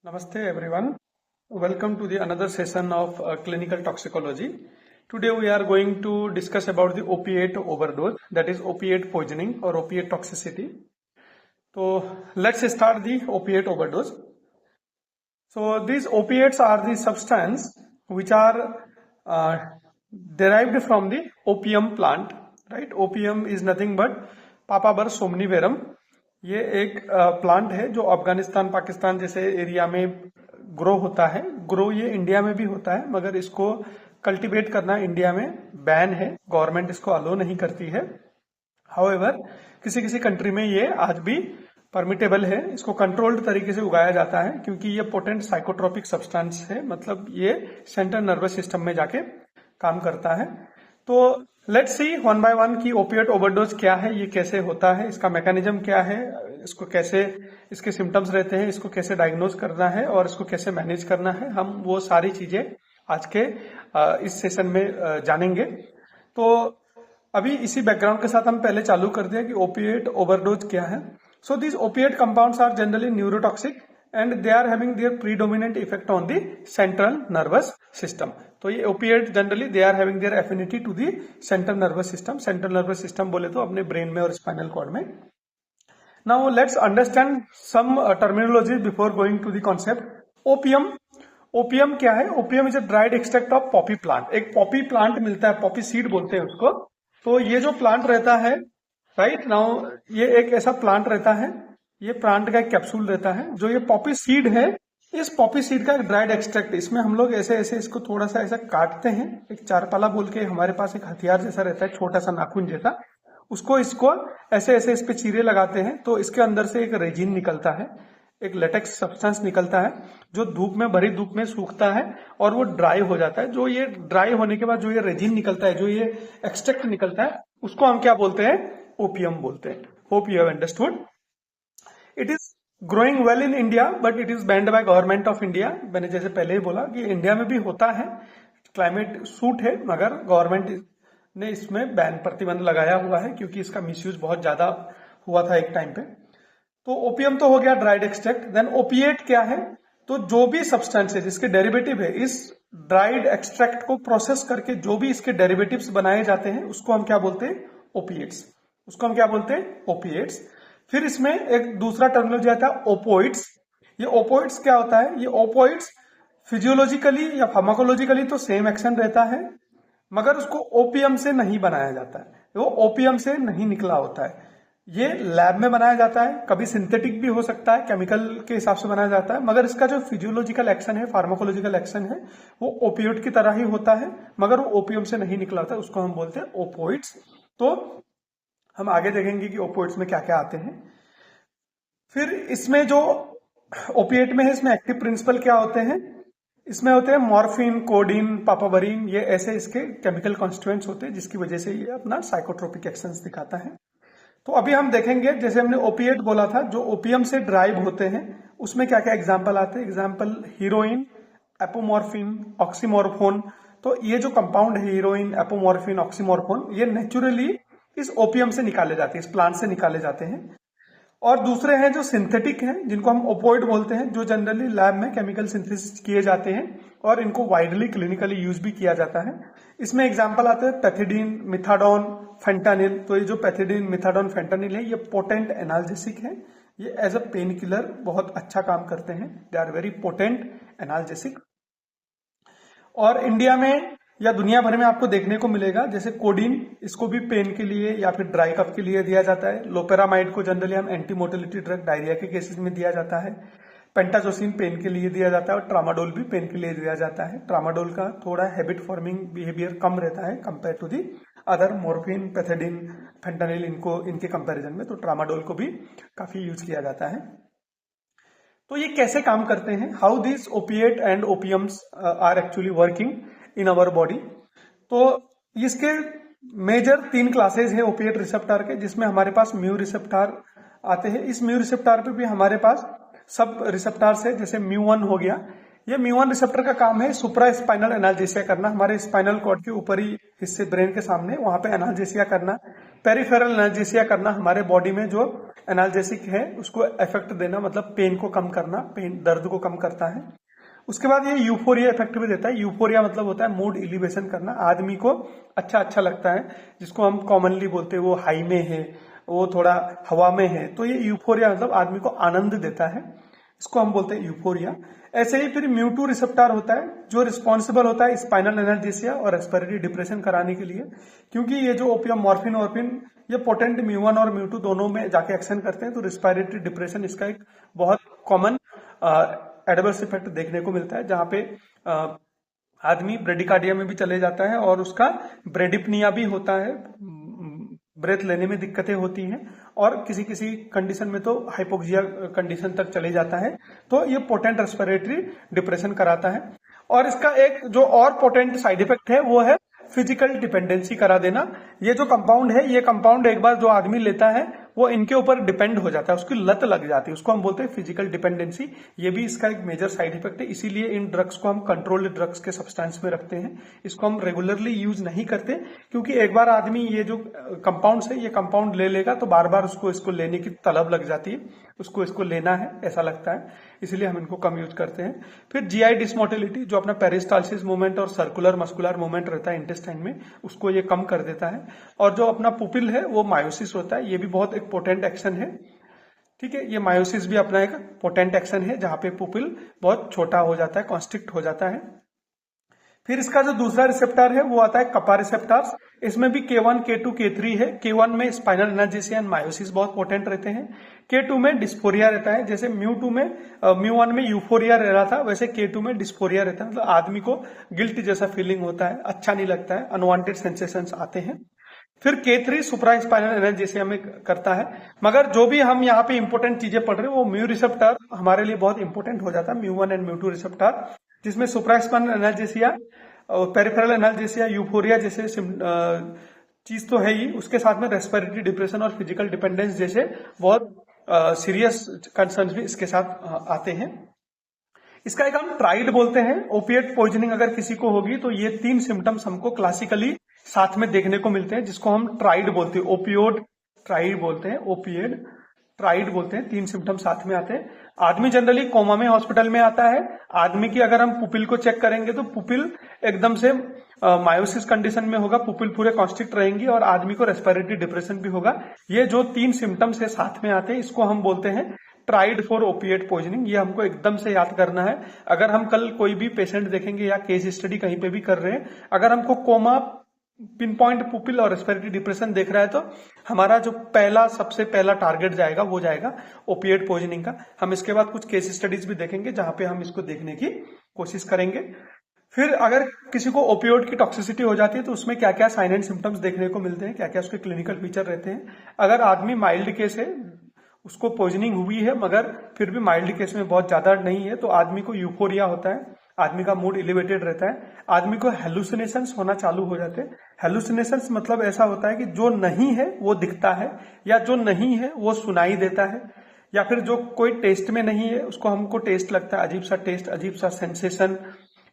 Namaste everyone. Welcome to the another session of clinical toxicology. Today we are going to discuss about the opiate overdose, that is opiate poisoning or opiate toxicity. So let's start the opiate overdose. So these opiates are the substance which are derived from the opium plant, right? Opium is nothing but Papaver somniferum. ये एक plant है जो अफगानिस्तान पाकिस्तान जैसे area में grow होता है। Grow ये India में भी होता है, मगर इसको कल्टीवेट करना इंडिया में बैन है, गवर्नमेंट इसको अलो नहीं करती है। हाउएवर किसी किसी कंट्री में ये आज भी परमिटेबल है, इसको कंट्रोल्ड तरीके से उगाया जाता है क्योंकि ये पोटेंट साइकोट्रोपिक सब्सटेंस है, मतलब ये सेंट्रल नर्वस सिस्टम में जाके काम करता है। तो let's see one by one की ओपिएट ओवरडोज क्या है, ये कैसे होता है, इसका मैकेनिज्म क्या है, इसको कैसे इसके सिम्टम्स रहते हैं, इसको कैसे डायग्नोज करना है और इसको कैसे मैनेज करना है, हम वो सारी चीजें आज के इस सेशन में जानेंगे। तो अभी इसी बैकग्राउंड के साथ हम पहले चालू कर दिया कि ओपिएट ओवरडोज क्या है। So this opiate compounds are generally neurotoxic and they are having their predominant effect on the central nervous system. तो ये opiate generally they are having their affinity to the central nervous system. Central nervous system बोले तो अपने brain में और spinal cord में। Now let's understand some terminology before going to the concept. Opium, opium क्या है? Opium is a dried extract of Poppy plant. एक Poppy plant मिलता है, पॉपी सीड बोलते हैं उसको। तो ये जो प्लांट रहता है, राइट नाउ ये एक ऐसा प्लांट रहता है, ये प्लांट का एक कैप्सूल रहता है। जो ये पॉपी सीड है, इस पॉपी सीड का एक ड्राइड एक्सट्रैक्ट, इसमें हम लोग ऐसे ऐसे इसको थोड़ा सा ऐसा काटते हैं। एक चारपाला बोल के हमारे पास एक हथियार जैसा रहता है, छोटा सा नाखून जैसा, उसको इसको ऐसे ऐसे इस पे चीरे लगाते हैं तो इसके अंदर से एक रेजिन निकलता है, एक लेटेक्स सब्सटेंस निकलता है जो धूप में, भरी धूप में सूखता है और वो ड्राई हो जाता है। जो ये ड्राई होने के बाद जो ये रेजिन निकलता है, जो ये एक्सट्रैक्ट निकलता है, उसको हम क्या बोलते हैं? ओपियम बोलते हैं। Hope you have understood. It is growing well in India but it is band by government of India. मैंने जैसे पहले ही बोला कि इंडिया में भी होता है, क्लाइमेट सूट है, मगर गवर्नमेंट ने इसमें बैन, प्रतिबंध लगाया हुआ है क्योंकि इसका मिसयूज बहुत ज्यादा हुआ था एक टाइम पे। तो ओपियम तो हो गया ड्राइड एक्सट्रैक्ट। देन ओपिएट क्या है? तो जो भी सब्सटेंस है जिसके डेरिवेटिव है, इस ड्राइड एक्सट्रैक्ट को प्रोसेस करके जो भी इसके डेरिवेटिव्स बनाए जाते हैं उसको हम क्या बोलते हैं? ओपिएट्स। उसको हम क्या बोलते हैं? ओपिएट्स। फिर इसमें एक दूसरा टर्मिनोलॉजी आता है ओपोइड्स। ये ओपोइड्स क्या होता है? ये ओपोइड्स फिजियोलॉजिकली या फार्माकोलॉजिकली तो सेम एक्शन रहता है, मगर उसको ओपियम से नहीं बनाया जाता है, वो ओपियम से नहीं निकला होता है। ये लैब में बनाया जाता है, कभी सिंथेटिक भी हो सकता है, केमिकल के हिसाब से बनाया जाता है, मगर इसका जो फिजियोलॉजिकल एक्शन है, फार्माकोलॉजिकल एक्शन है, वो ओपियोइड की तरह ही होता है, मगर वो ओपियम से नहीं निकला होता है, उसको हम बोलते हैं ओपोइड्स। तो हम आगे देखेंगे कि ओपोइड्स में क्या क्या आते हैं। फिर इसमें जो ओपिएट में है, इसमें एक्टिव प्रिंसिपल क्या होते हैं? इसमें होते हैं मॉर्फिन, कोडीन, पापावरीन, ये ऐसे इसके केमिकल कॉन्स्टिट्यूएंट्स होते हैं जिसकी वजह से ये अपना साइकोट्रोपिक एक्शंस दिखाता है। तो अभी हम देखेंगे, जैसे हमने ओपिएट बोला था जो ओपियम से ड्राइव होते हैं, उसमें क्या क्या एग्जाम्पल आते हैं। Example heroin, apomorphine, oxymorphone. तो ये जो कंपाउंड है हीरोइन, एपोमॉर्फिन, ऑक्सीमोरफोन, ये नेचुरली इस ओपियम से निकाले जाते हैं, इस प्लांट से निकाले जाते हैं। और दूसरे हैं जो सिंथेटिक हैं, जिनको हम ओपोइड बोलते हैं, जो जनरली लैब में केमिकल सिंथेसिस किए जाते हैं और इनको वाइडली क्लिनिकली यूज भी किया जाता है। इसमें एग्जांपल आते हैं पैथिडीन, मिथाडोन, फेंटानिल। तो ये जो पैथिडीन, मिथाडोन, फेंटानिल है, ये पोटेंट एनाल्जेसिक है, ये एज अ पेन किलर बहुत अच्छा काम करते हैं। They are very potent analgesic. और इंडिया में या दुनिया भर में आपको देखने को मिलेगा, जैसे कोडीन, इसको भी पेन के लिए या फिर ड्राई कफ के लिए दिया जाता है। लोपेरामाइड को जनरली हम एंटी मोटिलिटी ड्रग डायरिया के केसेस में दिया जाता है। पेंटाजोसिन पेन के लिए दिया जाता है और ट्रामाडोल भी पेन के लिए दिया जाता है। ट्रामाडोल का थोड़ा हैबिट फॉर्मिंग बिहेवियर कम रहता है compare to the other morphine, pethidine, fentanyl, इनके कंपेरिजन में। तो ट्रामाडोल को भी काफी यूज किया जाता है। तो ये कैसे काम करते हैं? How this opiate and opiums are actually working in our body. तो इसके मेजर 3 क्लासेज है ओपिएट रिसेप्टर के, जिसमें हमारे पास म्यू रिसेप्टर आते हैं। इस म्यू रिसेप्टर पे भी हमारे पास सब रिसेप्टर्स है, जैसे म्यू1 हो गया। ये म्यू1 रिसेप्टर का काम है सुप्रा स्पाइनल एनाल्जेसिया करना, हमारे स्पाइनल कॉर्ड के ऊपरी हिस्से ब्रेन के सामने, वहां पे एनाल्जेसिया करना। पेरिफेरल एनाल्जेसिया करना, हमारे बॉडी में जो एनाल्जेसिक है, उसको इफेक्ट देना मतलब पेन को कम करना, पेन दर्द को कम करता है। उसके बाद ये यूफोरिया इफेक्ट भी देता है। यूफोरिया मतलब होता है मूड एलिवेशन करना, आदमी को अच्छा अच्छा लगता है, जिसको हम कॉमनली बोलते हैं वो हाई में है, वो थोड़ा हवा में है, तो ये यूफोरिया मतलब आदमी को आनंद देता है, इसको हम बोलते हैं यूफोरिया। ऐसे ही फिर म्यू2 रिसेप्टर होता है जो रिस्पॉन्सिबल होता है स्पाइनल एनाल्जेसिया और रेस्पिरेटरी डिप्रेशन कराने के लिए, क्योंकि ये जो ओपियम मॉर्फिन ऑर्फिन ये पोटेंट म्यू1 और म्यू2 दोनों में जाके एक्शन करते हैं, तो रेस्पिरेटरी डिप्रेशन इसका एक बहुत कॉमन एडवर्स इफेक्ट देखने को मिलता है, जहां पे आदमी ब्रेडिकार्डिया में भी चले जाता है और उसका ब्रेडिपनिया भी होता है, ब्रेथ लेने में दिक्कतें होती हैं, और किसी किसी कंडीशन में तो हाइपोक्सिया कंडीशन तक चले जाता है। तो ये पोटेंट रेस्पिरेटरी डिप्रेशन कराता है। और इसका एक जो और पोटेंट साइड इफेक्ट है वो है फिजिकल डिपेंडेंसी करा देना। ये जो कंपाउंड है, ये कंपाउंड एक बार जो आदमी लेता है वो इनके ऊपर डिपेंड हो जाता है, उसकी लत लग जाती है, उसको हम बोलते हैं फिजिकल डिपेंडेंसी। ये भी इसका एक मेजर साइड इफेक्ट है, इसीलिए इन ड्रग्स को हम कंट्रोल्ड ड्रग्स के सब्सटेंस में रखते हैं। इसको हम रेगुलरली यूज नहीं करते, क्योंकि एक बार आदमी ये जो कंपाउंड्स है ये कंपाउंड ले लेगा तो बार बार उसको इसको लेने की तलब लग जाती है, उसको इसको लेना है ऐसा लगता है, इसलिए हम इनको कम यूज करते हैं। फिर जीआई डिसमोटिलिटी, जो अपना पेरिस्टाल्सिस मूवमेंट और सर्कुलर मस्कुलर मूवमेंट रहता है इंटेस्टाइन में, उसको ये कम कर देता है। और जो अपना पुपिल है वो मायोसिस होता है, ये भी बहुत एक पोटेंट एक्शन है। ठीक है, ये मायोसिस भी अपना एक पोटेंट एक्शन है, जहां पे पुपिल बहुत छोटा हो जाता है, कॉन्स्ट्रिक्ट हो जाता है। फिर इसका जो दूसरा रिसेप्टर है वो आता है कपा रिसेप्टर्स। इसमें भी K1, K2, K3 है। K1 में स्पाइनल एनाल्जेसिया एंड मायोसिस बहुत पोटेंट रहते हैं। K2 में डिस्फोरिया रहता है, जैसे म्यू1 में यूफोरिया रह रहा था, वैसे K2 में डिस्फोरिया रहता है, मतलब आदमी को गिल्ट जैसा फीलिंग होता है, अच्छा नहीं लगता है, अनवांटेड सेंसेशंस आते हैं। फिर K3 सुप्रा स्पाइनल एनाल्जेसिया में करता है। मगर जो भी हम यहाँ पे इंपॉर्टेंट चीजें पढ़ रहे हैं वो म्यू रिसेप्टर हमारे लिए बहुत इंपॉर्टेंट हो जाता है, म्यू1 एंड म्यू2 रिसेप्टर, जिसमें सुप्रा स्पाइनल एनाल्जेसिया और पेरिफेरल एनाल्जेसिया, यूफोरिया जैसे चीज तो है ही, उसके साथ में रेस्पिरेटरी डिप्रेशन और फिजिकल डिपेंडेंस जैसे बहुत सीरियस कंसर्न्स भी इसके साथ आते हैं। इसका एक हम ट्राइड बोलते हैं। ओपिएट पॉइजनिंग अगर किसी को होगी तो ये 3 सिम्टम्स हमको क्लासिकली साथ में देखने को मिलते हैं, जिसको हम ट्राइड बोलते हैं, ओपियोड ट्राइड बोलते हैं, ओपिएड ट्राइड बोलते हैं। 3 सिम्टम साथ में आते हैं। आदमी जनरली कोमा में हॉस्पिटल में आता है। आदमी की अगर हम पुपिल को चेक करेंगे तो पुपिल एकदम से मायोसिस कंडीशन में होगा, पुपिल पूरे कॉन्स्ट्रिक्ट रहेंगी और आदमी को रेस्पिरेटरी डिप्रेशन भी होगा। ये जो 3 सिम्टम्स है साथ में आते हैं, इसको हम बोलते हैं ट्राइड फॉर ओपिएट पॉइजनिंग। ये हमको एकदम से याद करना है। अगर हम कल कोई भी पेशेंट देखेंगे या केस स्टडी कहीं पे भी कर रहे हैं, अगर हमको कोमा, पिन पॉइंट पुपिल और रेस्पिरेटरी डिप्रेशन देख रहा है तो हमारा जो सबसे पहला टारगेट जाएगा वो जाएगा ओपिएट पॉइजनिंग का। हम इसके बाद कुछ केस स्टडीज भी देखेंगे जहां पे हम इसको देखने की कोशिश करेंगे। फिर अगर किसी को ओपियोड की टॉक्सिसिटी हो जाती है तो उसमें क्या क्या साइन एंड सिम्टम्स देखने को मिलते हैं, क्या क्या उसके क्लिनिकल फीचर रहते हैं। अगर आदमी माइल्ड केस है, उसको पॉइजनिंग हुई है मगर फिर भी माइल्ड केस में बहुत ज्यादा नहीं है, तो आदमी को यूफोरिया होता है, आदमी का मूड एलिवेटेड रहता है, आदमी को हेलुसिनेशंस होना चालू हो जाते हैं। हेलुसिनेशंस मतलब ऐसा होता है कि जो नहीं है वो दिखता है, या जो नहीं है वो सुनाई देता है, या फिर जो कोई टेस्ट में नहीं है उसको हमको टेस्ट लगता है, अजीब सा टेस्ट, अजीब सा सेंसेशन।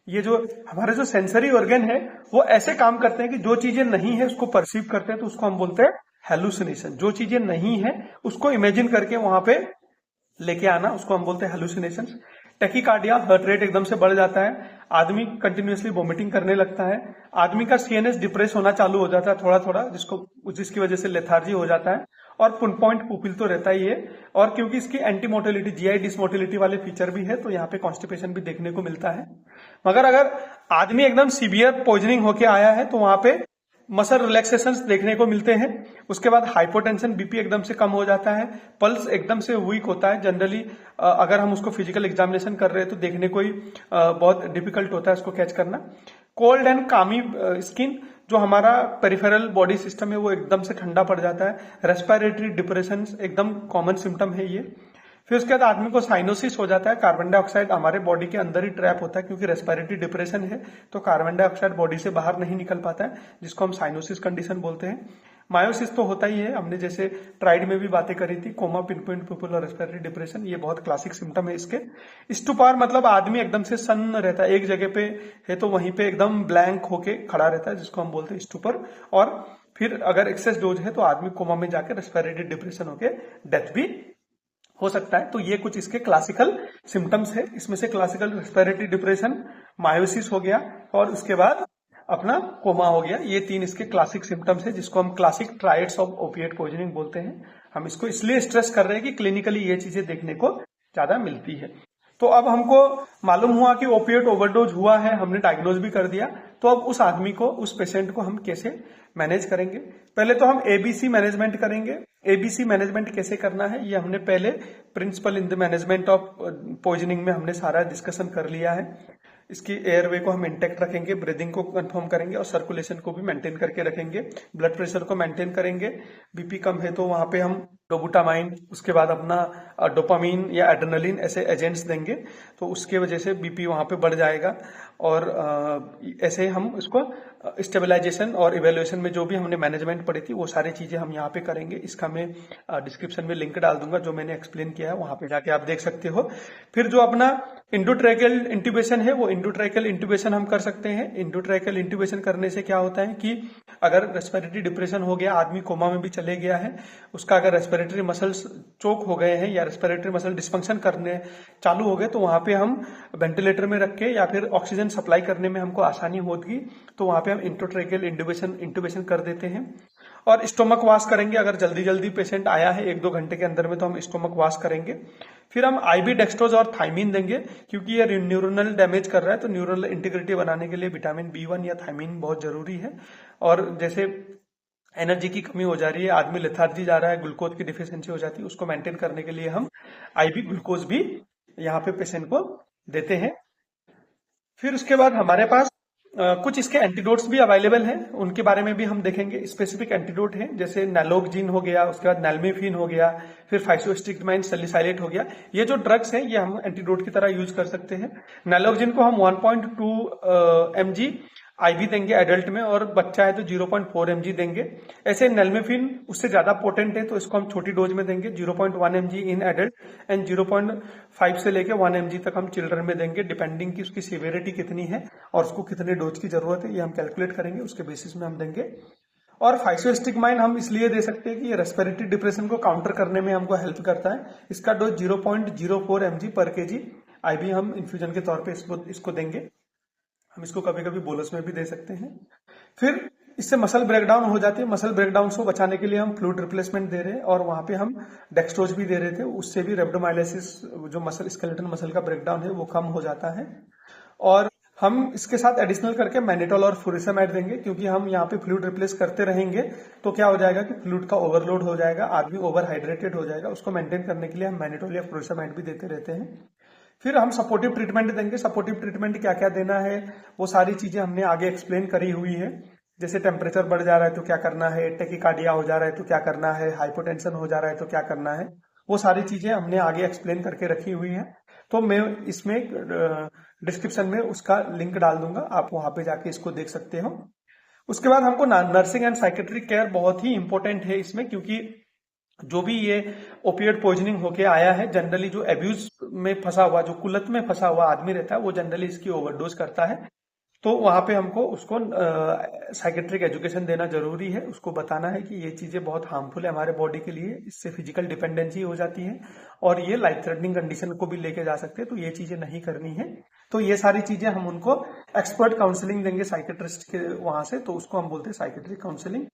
ये जो हमारे जो सेंसरी ऑर्गन है वो ऐसे काम करते हैं कि जो चीजें नहीं है उसको परसीव करते हैं, तो उसको हम बोलते हैं हेलुसिनेशन। जो चीजें नहीं है उसको इमेजिन करके वहां पे लेके आना, उसको हम बोलते हैं हेलुसिनेशंस। टेकिकार्डिया, हार्ट रेट एकदम से बढ़ जाता है, आदमी कंटिन्यूअसली वोमिटिंग करने लगता है, आदमी का सीएनएस डिप्रेस होना चालू हो जाता है थोड़ा थोड़ा, जिसकी वजह से लेथार्जी हो जाता है, और पिन पॉइंट पुपिल तो रहता ही है। और क्योंकि इसकी एंटी मोटिलिटी, जीआई डिसमोटिलिटी वाले फीचर भी है, तो यहाँ पे कॉन्स्टिपेशन भी देखने को मिलता है। मगर अगर आदमी एकदम सीवियर पॉइजनिंग होके आया है तो वहां पे मसल रिलैक्सेशंस देखने को मिलते हैं। उसके बाद हाइपोटेंशन, बीपी एकदम से कम हो जाता है, पल्स एकदम से वीक होता है। जनरली अगर हम उसको फिजिकल एग्जामिनेशन कर रहे हैं तो देखने को ही बहुत डिफिकल्ट होता है उसको कैच करना। कोल्ड एंड कामी स्किन, जो हमारा पेरिफेरल बॉडी सिस्टम है वो एकदम से ठंडा पड़ जाता है। रेस्पिरेटरी डिप्रेशन एकदम कॉमन सिम्टम है ये। फिर उसके बाद आदमी को साइनोसिस हो जाता है। कार्बन डाइऑक्साइड हमारे बॉडी के अंदर ही ट्रैप होता है, क्योंकि रेस्पिरेटरी डिप्रेशन है तो कार्बन डाइऑक्साइड बॉडी से बाहर नहीं निकल पाता है, जिसको हम साइनोसिस कंडीशन बोलते हैं। मायोसिस तो होता ही है, हमने जैसे ट्राइड में भी बातें करी थी, कोमा, पिन पॉइंट पुपिल और रेस्पिरेटरी डिप्रेशन, ये बहुत क्लासिक सिम्टम है इसके। स्टुपार मतलब आदमी एकदम से सन्न रहता है, एक जगह पे है तो वहीं पे एकदम ब्लैंक होके खड़ा रहता है, जिसको हम बोलते हैं स्टुपर। और फिर अगर एक्सेस डोज है तो आदमी कोमा में जाकर रेस्पिरेटरी डिप्रेशन होके डेथ भी हो सकता है। तो ये कुछ इसके क्लासिकल सिम्टम्स है। इसमें से क्लासिकल रेस्पिरेटरी डिप्रेशन, मायोसिस हो गया और उसके बाद अपना कोमा हो गया। ये 3 इसके क्लासिक सिम्टम्स है जिसको हम classic triads of opiate poisoning बोलते हैं। हम इसको इसलिए स्ट्रेस कर रहे हैं कि क्लिनिकली ये चीजें देखने को ज्यादा मिलती है। तो अब हमको मालूम हुआ कि ओपिएट ओवरडोज हुआ है, हमने डायग्नोज भी कर दिया। तो अब उस आदमी को, उस पेशेंट को हम कैसे मैनेज करेंगे? पहले तो हम एबीसी मैनेजमेंट करेंगे। एबीसी मैनेजमेंट कैसे करना है ये हमने पहले principle in the management of poisoning में हमने सारा डिस्कशन कर लिया है। इसकी एयरवे को हम इंटेक्ट रखेंगे, ब्रीदिंग को कंफर्म करेंगे और सर्कुलेशन को भी मेंटेन करके रखेंगे, ब्लड प्रेशर को मेंटेन करेंगे। बीपी कम है तो वहां पे हम डोबुटामाइन, उसके बाद अपना डोपामीन या एड्रेनलिन ऐसे एजेंट्स देंगे, तो उसके वजह से बीपी वहां पे बढ़ जाएगा। और ऐसे हम इसको स्टेबलाइजेशन और इवेल्युएशन में जो भी हमने मैनेजमेंट पढ़ी थी वो सारी चीजें हम यहाँ पे करेंगे। इसका मैं डिस्क्रिप्शन में लिंक डाल दूंगा, जो मैंने एक्सप्लेन किया है वहां पे जाके आप देख सकते हो। फिर जो अपना इंडोट्रैकियल इंट्यूबेशन है वो इंडोट्रैकियल इंट्यूबेशन हम कर सकते हैं। इंडोट्रैकियल इंट्यूबेशन करने से क्या होता है कि अगर रेस्पिरेटरी डिप्रेशन हो गया, आदमी कोमा में भी चले गया है, उसका अगर रेस्पिरेटरी मसल्स चोक हो गए हैं या रेस्पिरेटरी मसल डिस्फंक्शन करने चालू हो गए तो वहां पे हम वेंटिलेटर में रख के या फिर ऑक्सीजन सप्लाई करने में हमको आसानी होगी, तो वहां पे हम इंडोट्रैकियल इंट्यूबेशन कर देते हैं। और स्टोमक वॉश करेंगे। अगर जल्दी जल्दी पेशेंट आया है 1-2 घंटे के अंदर में तो हम स्टोमक वॉश करेंगे। फिर हम आईबी डेक्सट्रोज और थाइमीन देंगे, क्योंकि ये न्यूरोनल डैमेज कर रहा है तो न्यूरल इंटीग्रिटी बनाने के लिए विटामिन B1 या थाइमीन बहुत जरूरी है। और जैसे एनर्जी की कमी हो जा रही है, आदमी लेथार्जी जा रहा है, ग्लूकोज की डिफिशियंसी हो जाती है, उसको मेंटेन करने के लिए हम आईबी ग्लूकोज भी यहाँ पे पेशेंट को देते हैं। फिर उसके बाद हमारे पास कुछ इसके एंटीडोट्स भी अवेलेबल हैं, उनके बारे में भी हम देखेंगे। स्पेसिफिक एंटीडोट हैं जैसे नैलोक्जिन हो गया, उसके बाद नैल्मेफिन हो गया, फिर फाइसोस्टिग्माइन सैलिसाइलेट हो गया। ये जो ड्रग्स हैं ये हम एंटीडोट की तरह यूज कर सकते हैं। नैलोक्जिन को हम 1.2 mg आईवी देंगे एडल्ट में, और बच्चा है तो 0.4 mg देंगे। ऐसे नैल्मेफिन उससे ज्यादा पोटेंट है तो इसको हम छोटी डोज में देंगे, 0.1 mg इन एडल्ट एंड 0.5 से लेके 1 mg तक हम चिल्ड्रन में देंगे, डिपेंडिंग की उसकी सीवियरिटी कितनी है और उसको कितने डोज की जरूरत है ये हम कैलकुलेट करेंगे, उसके बेसिस में हम देंगे। और फाइसोस्टिग्माइन हम इसलिए दे सकते हैं कि ये रेस्पिरेटरी डिप्रेशन को काउंटर करने में हमको हेल्प करता है। इसका डोज 0.04 mg पर kg आईवी हम इन्फ्यूजन के तौर पे इसको देंगे। हम इसको कभी कभी बोलस में भी दे सकते हैं। फिर इससे मसल ब्रेकडाउन हो जाती है, मसल ब्रेकडाउन को बचाने के लिए हम फ्लूइड रिप्लेसमेंट दे रहे हैं और वहां पे हम डेक्सट्रोज भी दे रहे थे, उससे भी रेब्डोमाइलिसिस जो मसल स्केलेटल मसल का ब्रेकडाउन है वो कम हो जाता है। और हम इसके साथ एडिशनल करके मैनिटोल और फुरिसेमाइड देंगे, क्योंकि हम यहाँ पे फ्लूइड रिप्लेस करते रहेंगे तो क्या हो जाएगा कि फ्लूइड का ओवरलोड हो जाएगा, आदमी ओवरहाइड्रेटेड हो जाएगा। उसको मेंटेन करने के लिए हम मैनिटोल या फुरिसेमाइड भी देते रहते हैं। फिर हम सपोर्टिव ट्रीटमेंट देंगे। सपोर्टिव ट्रीटमेंट क्या क्या देना है वो सारी चीजें हमने आगे एक्सप्लेन करी हुई है। जैसे टेम्परेचर बढ़ जा रहा है तो क्या करना है, टेकिकार्डिया हो जा रहा है तो क्या करना है, हाइपोटेंशन हो जा रहा है तो क्या करना है, वो सारी चीजें हमने आगे एक्सप्लेन करके रखी हुई है। तो मैं इसमें डिस्क्रिप्शन में उसका लिंक डाल दूंगा, आप वहां पे जाके इसको देख सकते हो। उसके बाद हमको नर्सिंग एंड साइकेट्रिक केयर बहुत ही इंपॉर्टेंट है इसमें, क्योंकि जो भी ये ओपिएट पॉइजनिंग होके आया है, जनरली जो एब्यूज में फंसा हुआ, जो कुलत में फंसा हुआ आदमी रहता है वो जनरली इसकी ओवरडोज करता है। तो वहां पे हमको उसको साइकेट्रिक एजुकेशन देना जरूरी है, उसको बताना है कि ये चीजें बहुत हार्मफुल है हमारे बॉडी के लिए, इससे फिजिकल डिपेंडेंसी हो जाती है और ये लाइफ थ्रेटनिंग कंडीशन को भी लेके जा सकते हैं, तो ये चीजें नहीं करनी है। तो ये सारी चीजें हम उनको एक्सपर्ट काउंसलिंग देंगे साइकेट्रिस्ट के वहां से, तो उसको हम बोलते हैं साइकेट्रिक काउंसलिंग।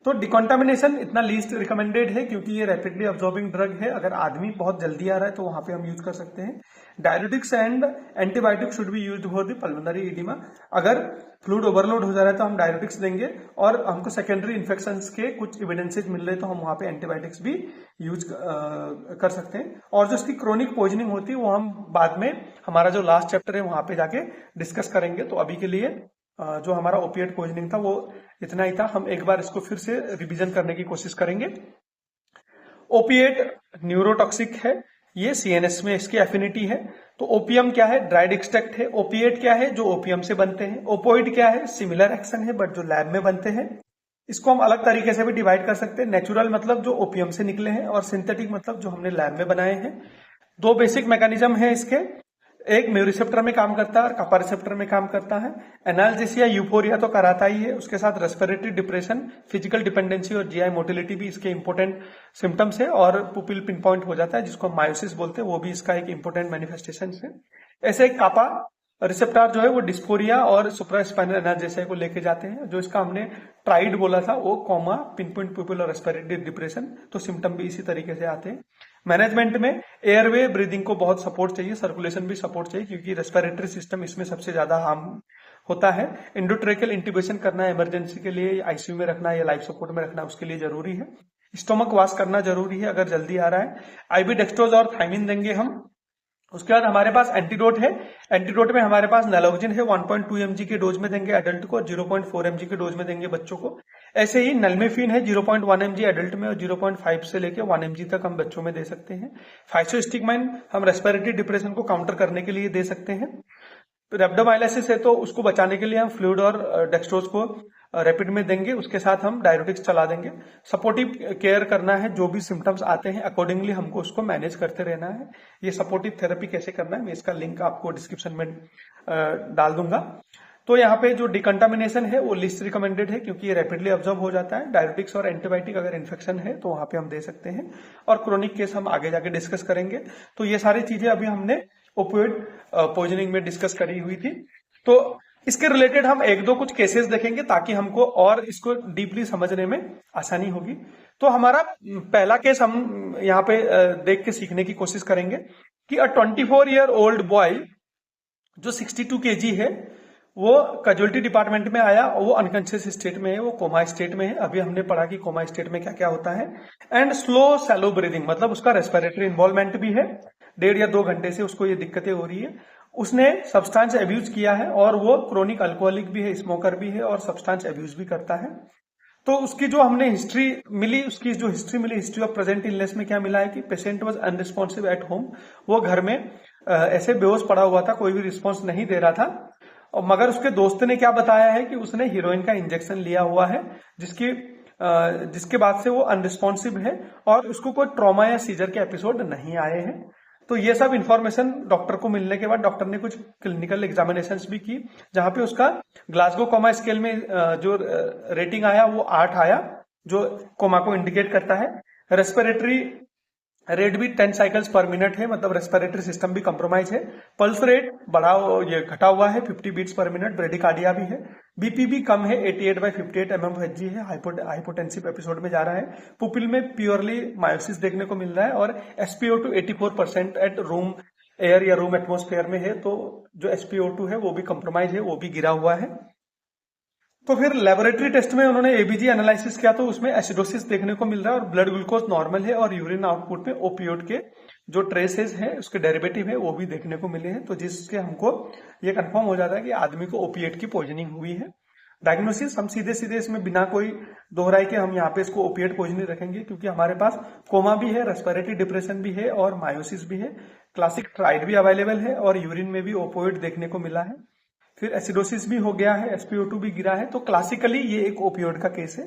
तो डिकॉन्टामिनेशन इतना लीस्ट रिकमेंडेड है क्योंकि ये रैपिडली अब्जॉर्बिंग ड्रग है। अगर आदमी बहुत जल्दी आ रहा है तो वहां पे हम यूज कर सकते हैं। Diuretics and antibiotics should be used for the pulmonary oedema. अगर फ्लूइड ओवरलोड हो जा रहा है तो हम डायरेटिक्स देंगे, और हमको सेकेंडरी इन्फेक्शंस के कुछ एविडेंसेज मिल रहे तो हम वहां पे एंटीबायोटिक्स भी यूज कर सकते हैं। और जो इसकी क्रोनिक पॉइजनिंग होती है वो हम बाद में, हमारा जो लास्ट चैप्टर है वहां पे जाके डिस्कस करेंगे। तो अभी के लिए जो हमारा ओपिएट पॉइजनिंग था वो इतना ही था। हम एक बार इसको फिर से रिवीजन करने की कोशिश करेंगे। ओपिएट न्यूरोटॉक्सिक है, ये सीएनएस में इसकी एफिनिटी है। तो ओपियम क्या है, ड्राइड एक्सट्रैक्ट है। ओपिएट क्या है, जो ओपियम से बनते हैं। ओपोइड क्या है, सिमिलर एक्शन है बट जो लैब में बनते हैं। इसको हम अलग तरीके से भी डिवाइड कर सकते हैं। नेचुरल मतलब जो ओपियम से निकले हैं, और सिंथेटिक मतलब जो हमने लैब में बनाए हैं। दो बेसिक मैकेनिज्म है इसके। एक म्यू रिसेप्टर में काम करता है और kappa रिसेप्टर में काम करता है। एनाल्जेसिया यूफोरिया तो कराता ही है, उसके साथ रेस्पिरेटरी डिप्रेशन, फिजिकल डिपेंडेंसी और जीआई मोटिलिटी भी इसके इंपॉर्टेंट सिम्टम्स है, और पुपिल पिन पॉइंट हो जाता है जिसको मायोसिस बोलते हैं, वो भी इसका एक इंपॉर्टेंट मैनिफेस्टेशन है। ऐसे एक kappa रिसेप्टर जो है वो डिस्फोरिया और सुप्रास्पाइनल एनाल्जेसिया को लेके जाते हैं। जो इसका हमने ट्राइड बोला था वो कोमा, पिन पॉइंट पुपिल और रेस्पिरेटरी डिप्रेशन, तो सिम्टम भी इसी तरीके से आते हैं। मैनेजमेंट में एयरवे ब्रीदिंग को बहुत सपोर्ट चाहिए, सर्कुलेशन भी सपोर्ट चाहिए, क्योंकि रेस्पिरेटरी सिस्टम इसमें सबसे ज्यादा हार्म होता है। एंडोट्रेकियल इंट्यूबेशन करना इमरजेंसी के लिए, आईसीयू में रखना या लाइफ सपोर्ट में रखना उसके लिए जरूरी है। स्टोमक वॉश करना जरूरी है अगर जल्दी आ रहा है। आईवी डेक्सट्रोज और थाइमिन देंगे हम। उसके बाद हमारे पास एंटीडोट है। एंटीडोट में हमारे पास नैलोक्सिन है, 1.2 mg के डोज में देंगे एडल्ट को, 0.4 mg के डोज में देंगे बच्चों को। ऐसे ही नलमेफिन है 0.1 mg एडल्ट में और 0.5 से लेकर 1 mg तक हम बच्चों में दे सकते हैं। फाइसोस्टिगमाइन हम रेस्पिरेटरी डिप्रेशन को काउंटर करने के लिए दे सकते हैं। रेब्डोमाइलिसिस है तो उसको बचाने के लिए हम फ्लूइड और डेक्सट्रोज को रैपिड में देंगे, उसके साथ हम डायरेटिक्स चला देंगे। सपोर्टिव केयर करना है, जो भी सिम्टम्स आते हैं अकॉर्डिंगली हमको उसको मैनेज करते रहना है। ये सपोर्टिव थेरेपी कैसे करना है मैं इसका लिंक आपको डिस्क्रिप्शन में डाल दूंगा। तो यहाँ पे जो डिकंटामिनेशन है वो लिस्ट रिकमेंडेड है, क्योंकि ये रैपिडली ऑब्जर्व हो जाता है। डायरेटिक्स और एंटीबायोटिक अगर इन्फेक्शन है तो वहां पे हम दे सकते हैं, और क्रोनिक केस हम आगे जाके डिस्कस करेंगे। तो ये सारी चीजें अभी हमने ओपियोइड पॉइजनिंग में डिस्कस करी हुई थी। तो इसके रिलेटेड हम एक दो कुछ केसेस देखेंगे ताकि हमको और इसको डीपली समझने में आसानी होगी। तो हमारा पहला केस हम यहाँ पे देख के सीखने की कोशिश करेंगे कि 24 ईयर ओल्ड बॉय जो 62 kg है वो कैजुअलिटी डिपार्टमेंट में आया, और वो अनकॉन्शियस स्टेट में है, वो कोमा स्टेट में है। अभी हमने पढ़ा कि कोमा स्टेट में क्या क्या होता है। एंड स्लो सैलो ब्रीदिंग, मतलब उसका रेस्पिरेटरी इन्वॉल्वमेंट भी है। 1.5 या 2 घंटे से उसको ये दिक्कतें हो रही है। उसने सब्सटेंस अब्यूज किया है, और वो क्रोनिक अल्कोहलिक भी है, स्मोकर भी है, और सब्सटेंस अब्यूज भी करता है। तो उसकी जो हमने हिस्ट्री मिली, उसकी जो हिस्ट्री मिली, हिस्ट्री ऑफ प्रेजेंट इलनेस में क्या मिला है कि patient was unresponsive at home. वो घर में ऐसे बेहोश पड़ा हुआ था, कोई भी रिस्पॉन्स नहीं दे रहा था। और मगर उसके दोस्त ने क्या बताया है कि उसने हीरोइन का इंजेक्शन लिया हुआ है, जिसके बाद से वो अनरिस्पॉन्सिव है, और उसको कोई ट्रॉमा या सीजर के एपिसोड नहीं आए हैं। तो ये सब इंफॉर्मेशन डॉक्टर को मिलने के बाद डॉक्टर ने कुछ क्लिनिकल एग्जामिनेशंस भी की, जहां पे उसका ग्लासगो कोमा स्केल में जो रेटिंग आया वो 8 आया, जो कोमा को इंडिकेट करता है। रेस्पिरेटरी रेट भी 10 साइकिल्स पर मिनट है, मतलब रेस्पिरेटरी सिस्टम भी कंप्रोमाइज है। पल्स रेट ये घटा हुआ है, 50 बीट्स पर मिनट। ब्रेडिकार्डिया भी है। बीपी भी कम है, 88/58 mmHg है। हाइपोटेंसिव एपिसोड में जा रहा है। पुपिल में प्योरली मायोसिस देखने को मिल रहा है, और SpO2 84% एट रूम एयर या रूम एटमोस्फेयर में है। तो जो SpO2 है वो भी कंप्रोमाइज है, वो भी गिरा हुआ है। तो फिर लेबोरेटरी टेस्ट में उन्होंने एबीजी एनालिसिस किया, तो उसमें एसिडोसिस देखने को मिल रहा है, और ब्लड ग्लूकोज नॉर्मल है, और यूरिन आउटपुट में ओपियोइड के जो ट्रेसेस हैं, उसके डेरिवेटिव है, वो भी देखने को मिले हैं। तो जिससे हमको ये कंफर्म हो जाता है कि आदमी को ओपिएट की पॉइजनिंग हुई है। डायग्नोसिस हम सीधे सीधे इसमें बिना कोई दोहराई के हम यहाँ पे इसको ओपिएट पॉइजनिंग रखेंगे, क्योंकि हमारे पास कोमा भी है, रेस्पिरेटरी डिप्रेशन भी है, और मायोसिस भी है। क्लासिक ट्राइड भी अवेलेबल है, और यूरिन में भी ओपियोइड देखने को मिला है। फिर एसिडोसिस भी हो गया है, SpO2 भी गिरा है। तो क्लासिकली ये एक ओपियोइड का केस है।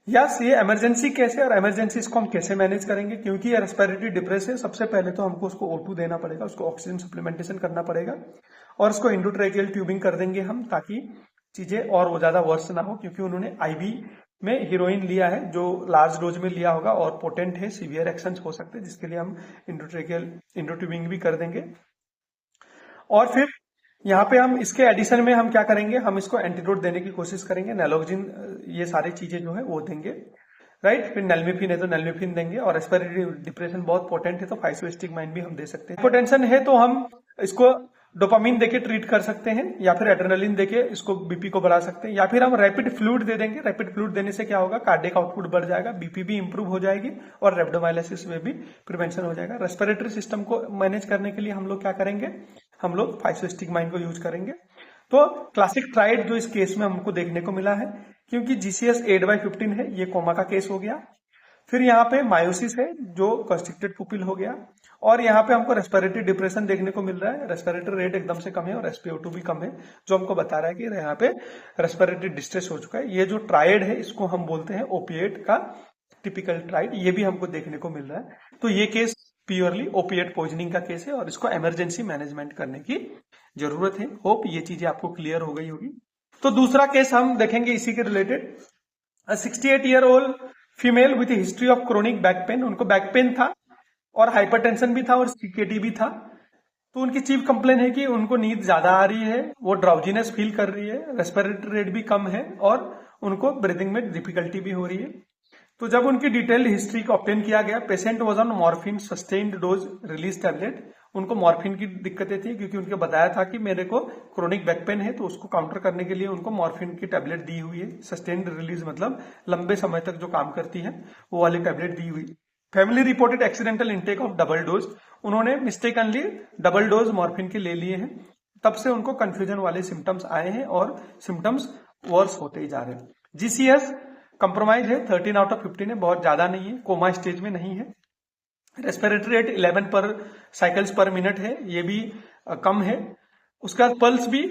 यस, ये इमरजेंसी केस है, और इमरजेंसी इसको हम कैसे मैनेज करेंगे, क्योंकि ये रेस्पिरेटरी डिप्रेस है। सबसे पहले तो हमको उसको O2 देना पड़ेगा, उसको ऑक्सीजन सप्लीमेंटेशन करना पड़ेगा, और उसको इंडोट्रेकियल ट्यूबिंग कर देंगे हम, ताकि चीजें और वो ज्यादा वर्स ना हो, क्योंकि उन्होंने IV में हीरोइन लिया है, जो लार्ज डोज में लिया होगा और पोटेंट है, सीवियर एक्शन हो सकते हैं, जिसके लिए हम इंडोट्यूबिंग भी कर देंगे। और फिर यहाँ पे हम इसके एडिशन में हम क्या करेंगे, हम इसको एंटीडोट देने की कोशिश करेंगे। नैलोक्सिन, ये सारी चीजें जो है वो देंगे, राइट। फिर नलमेफिन है तो नलमेफिन देंगे, और रेस्पिरेटरी डिप्रेशन बहुत पोटेंट है तो फाइसोस्टिगमाइन भी हम दे सकते हैं। हाइपोटेंशन है तो हम इसको डोपामिन देके ट्रीट कर सकते हैं, या फिर एड्रेनलिन देके इसको बीपी को बढ़ा सकते हैं, या फिर हम रैपिड फ्लूइड दे देंगे। रैपिड फ्लूइड देने से क्या होगा, कार्डियक आउटपुट बढ़ जाएगा, बीपी भी इंप्रूव हो जाएगी, और रेब्डोमाइलिसिस में भी प्रिवेंशन हो जाएगा। रेस्पिरेटरी सिस्टम को मैनेज करने के लिए हम लोग क्या करेंगे, हम लोग फाइसोस्टिगमाइन को यूज करेंगे। तो क्लासिक ट्राइड जो इस केस में हमको देखने को मिला है, क्योंकि GCS 8/15 है, ये कोमा का केस हो गया। फिर यहाँ पे मायोसिस है, जो कंस्ट्रिक्टेड पुपिल हो गया, और यहाँ पे हमको रेस्पिरेटरी डिप्रेशन देखने को मिल रहा है। रेस्पिरेटरी रेट एकदम से कम है, और SpO2 भी कम है, जो हमको बता रहा है कि यहाँ पे रेस्पिरेटरी डिस्ट्रेस हो चुका है। ये जो ट्राइड है, इसको हम बोलते हैं ओपिएट का टिपिकल ट्राइड, ये भी हमको देखने को मिल रहा है। तो ये केस प्योरली ओपिएट पॉइजनिंग का केस है और इसको इमरजेंसी मैनेजमेंट करने की जरूरत है। होप ये चीजें आपको क्लियर हो गई होगी। तो दूसरा केस हम देखेंगे इसी के related. 68-year-old female with history of chronic back pain, उनको बैक पेन था और हाइपरटेंशन भी था और सीकेडी भी था। तो उनकी चीफ कंप्लेन है कि उनको नींद ज्यादा आ रही है, वो ड्राउजीनेस फील कर रही है, रेस्पिरेटरी रेट भी कम है और उनको ब्रीदिंग में डिफिकल्टी भी हो रही है। तो जब उनकी डिटेल्ड हिस्ट्री को ऑब्टेन किया गया, patient was on morphine sustained dose release tablet. उनको मॉर्फिन की दिक्कतें थी क्योंकि उनके बताया था कि मेरे को क्रोनिक बैक पेन है, तो उसको काउंटर करने के लिए उनको मॉर्फिन की टैबलेट दी हुई है। सस्टेन्ड रिलीज मतलब लंबे समय तक जो काम करती है वो वाली टैबलेट दी हुई। Family reported accidental intake of double dose, उन्होंने मिस्टेकनली डबल डोज मॉर्फिन के ले लिए हैं, तब से उनको कंफ्यूजन वाले सिम्टम्स आए हैं और सिम्टम्स वर्स होते ही जा रहे हैं। जीसीएस कंप्रोमाइज है, 13 आउट ऑफ 15 है, बहुत ज्यादा नहीं है, कोमा स्टेज में नहीं है। रेस्पिरेटरी रेट 11 पर साइकिल्स पर मिनट है, ये भी कम है। उसका पल्स भी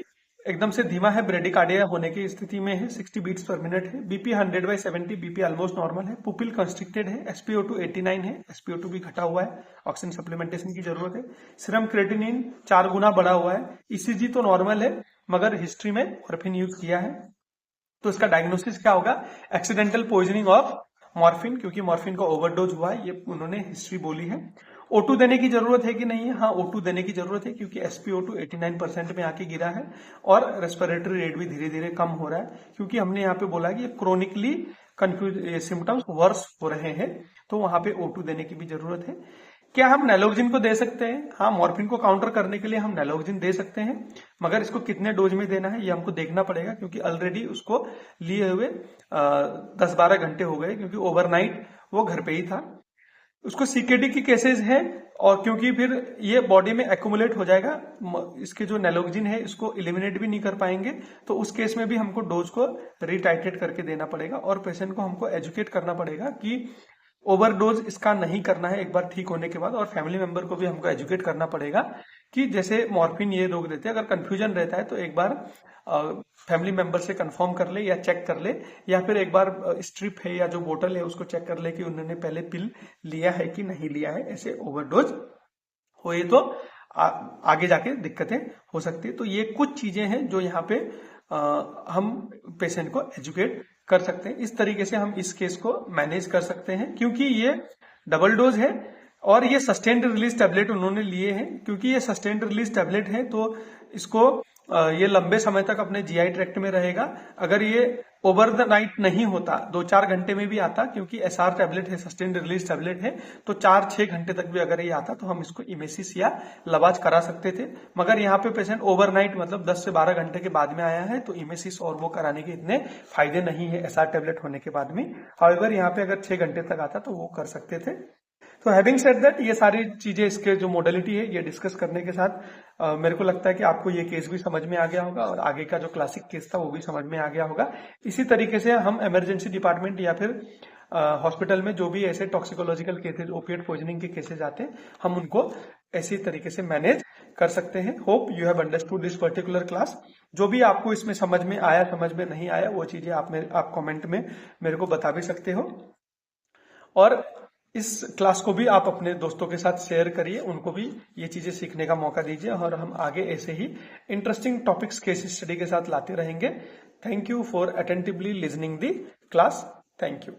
एकदम से धीमा है, ब्रेडिकार्डिया होने की स्थिति में है, 60 बीट्स पर मिनट है। बीपी 100/70, बीपी ऑलमोस्ट नॉर्मल है। पुपिल कंस्ट्रिक्टेड है, SpO2 89 है, SpO2 भी घटा हुआ है, ऑक्सीजन सप्लीमेंटेशन की जरूरत है। सीरम क्रेटिनिन 4 गुना बढ़ा हुआ है। ECG तो नॉर्मल है मगर हिस्ट्री में मॉर्फिन यूज किया है। तो इसका डायग्नोसिस क्या होगा? एक्सीडेंटल पॉइजनिंग ऑफ मॉर्फिन, क्योंकि मॉर्फिन का ओवरडोज हुआ है, ये उन्होंने हिस्ट्री बोली है। O2 देने की जरूरत है कि नहीं है? हाँ, O2 देने की जरूरत है क्योंकि SpO2 89% में आके गिरा है और रेस्पिरेटरी रेट भी धीरे धीरे कम हो रहा है, क्योंकि हमने यहाँ पे बोला कि क्रोनिकली कंफ्यूज सिम्टम्स वर्स हो रहे हैं, तो वहां पे O2 देने की भी जरूरत है। क्या हम नैलोक्सिन को दे सकते हैं? हाँ, मॉर्फिन को काउंटर करने के लिए हम नैलोक्सिन दे सकते हैं, मगर इसको कितने डोज में देना है ये हमको देखना पड़ेगा, क्योंकि ऑलरेडी उसको लिए हुए 10-12 घंटे हो गए, क्योंकि ओवरनाइट वो घर पे ही था। उसको सीकेडी की केसेस हैं और क्योंकि फिर ये बॉडी में एक्यूमुलेट हो जाएगा, इसके जो नैलोक्सिन है इसको एलिमिनेट भी नहीं कर पाएंगे, तो उस केस में भी हमको डोज को रिटाइट्रेट करके देना पड़ेगा और पेशेंट को हमको एजुकेट करना पड़ेगा कि ओवरडोज इसका नहीं करना है एक बार ठीक होने के बाद। और फैमिली मेंबर को भी हमको एजुकेट करना पड़ेगा कि जैसे मॉर्फिन ये रोक देते हैं, अगर कंफ्यूजन रहता है तो एक बार फैमिली मेंबर से कंफर्म कर ले या चेक कर ले, या फिर एक बार स्ट्रिप है या जो बोतल है उसको चेक कर ले कि उन्होंने पहले पिल लिया है कि नहीं लिया है। ऐसे ओवरडोज हुए तो आगे जाके दिक्कतें हो सकती है। तो ये कुछ चीजें हैं जो यहाँ पे हम पेशेंट को एजुकेट कर सकते हैं। इस तरीके से हम इस केस को मैनेज कर सकते हैं, क्योंकि ये डबल डोज है और ये सस्टेन्ड रिलीज टैबलेट उन्होंने लिए हैं। क्योंकि ये सस्टेन्ड रिलीज टैबलेट है तो इसको ये लंबे समय तक अपने जीआई ट्रैक्ट में रहेगा। अगर ये ओवर द नाइट नहीं होता, 2-4 घंटे में भी आता, क्योंकि एसआर टैबलेट है, सस्टेन्ड रिलीज टैबलेट है, तो 4-6 घंटे तक भी अगर ये आता तो हम इसको इमेसिस या लवाज करा सकते थे। मगर यहाँ पे पेशेंट ओवरनाइट मतलब 10 से 12 घंटे के बाद में आया है, तो इमेसिस और वो कराने के इतने फायदे नहीं है एसआर टैबलेट होने के बाद में। हाउएवर यहाँ पे अगर 6 घंटे तक आता तो वो कर सकते थे। तो हैविंग सेड दैट, ये सारी चीजें इसके जो मॉडलिटी है ये डिस्कस करने के साथ मेरे को लगता है कि आपको ये केस भी समझ में आ गया होगा और आगे का जो क्लासिक केस था वो भी समझ में आ गया होगा। इसी तरीके से हम इमरजेंसी डिपार्टमेंट या फिर हॉस्पिटल में जो भी ऐसे टॉक्सिकोलॉजिकल केसेस, ओपिएट पॉइजनिंग के केसेस आते हैं, हम उनको ऐसी तरीके से मैनेज कर सकते हैं। Hope you have understood this particular class. जो भी आपको इसमें समझ में आया, समझ में नहीं आया, वो चीजें आप कमेंट में मेरे को बता भी सकते हो। और इस क्लास को भी आप अपने दोस्तों के साथ शेयर करिए, उनको भी ये चीजें सीखने का मौका दीजिए और हम आगे ऐसे ही इंटरेस्टिंग टॉपिक्स केस स्टडी के साथ लाते रहेंगे। Thank you for attentively listening the class. Thank you.